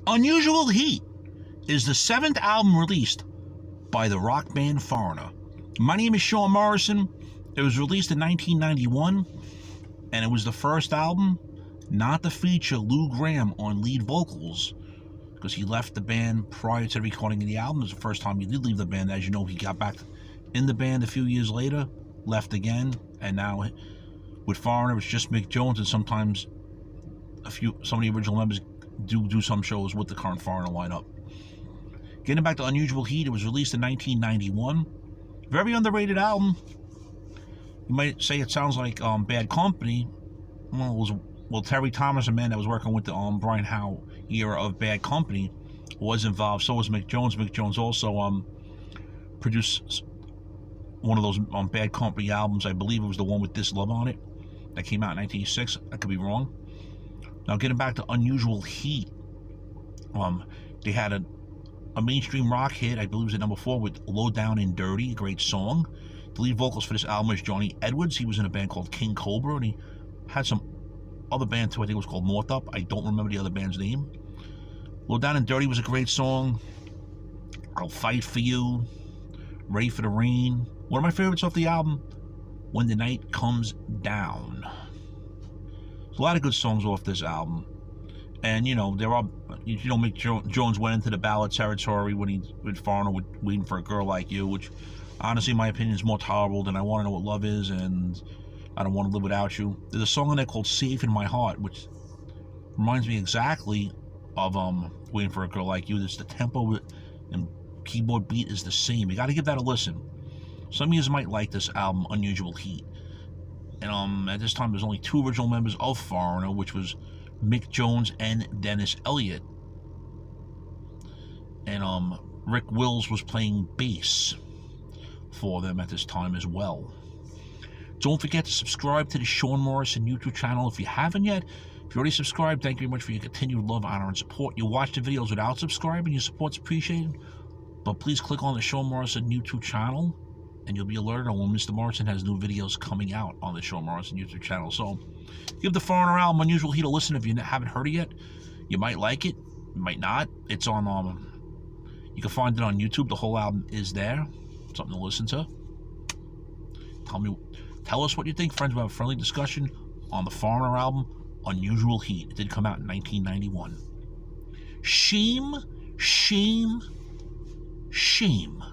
Unusual Heat is the 7th album released by the rock band Foreigner. My name is Sean Morrison. It was released in 1991, and it was the first album not to feature LOU GRAMM on lead vocals, because he left the band prior to the recording of the album. It was the first time he did leave the band. As you know, he got back in the band a few years later, left again, and now with Foreigner, it's just Mick Jones, and sometimes some of the original members do some shows with the current Foreigner lineup. Getting back to Unusual Heat, it was released in 1991. Very underrated album. You might say it sounds like Bad Company. Well, Terry Thomas, a man that was working with the Brian Howe era of Bad Company, was involved. So was Mick Jones. Mick Jones also produced one of those Bad Company albums. I believe it was the one with This Love on it that came out in 1986. I could be wrong. Now, getting back to Unusual Heat, they had a mainstream rock hit, I believe it was at number 4, with Low Down and Dirty, a great song. The lead vocalist for this album is Johnny Edwards. He was in a band called King Cobra, and he had some other band too. I think it was called North Up. I don't remember the other band's name. Low Down and Dirty was a great song. I'll Fight For You, Ready For The Rain. One of my favorites off the album, When the Night Comes Down. There's a lot of good songs off this album. And, Mick Jones went into the ballad territory when he with Foreigner with Waiting For a Girl Like You, which, honestly, in my opinion, is more tolerable than I Want to Know What Love Is and I Don't Want to Live Without You. There's a song in there called Safe in My Heart, which reminds me exactly of Waiting For a Girl Like You. The tempo and keyboard beat is the same. You got to give that a listen. Some of you might like this album, Unusual Heat. And at this time, there's only 2 original members of Foreigner, which was Mick Jones and Dennis Elliott. And Rick Wills was playing bass for them at this time as well. Don't forget to subscribe to the Sean Morrison YouTube channel if you haven't yet. If you already subscribed, thank you very much for your continued love, honor, and support. You watch the videos without subscribing, your support's appreciated. But please click on the Sean Morrison YouTube channel, and you'll be alerted on when Mr. Morrison has new videos coming out on the Sean Morrison YouTube channel. So give the Foreigner album Unusual Heat a listen if you haven't heard it yet. You might like it, you might not. It's on, you can find it on YouTube. The whole album is there. Something to listen to. Tell us what you think, friends. We'll have a friendly discussion on the Foreigner album Unusual Heat. It did come out in 1991. Shame, shame, shame.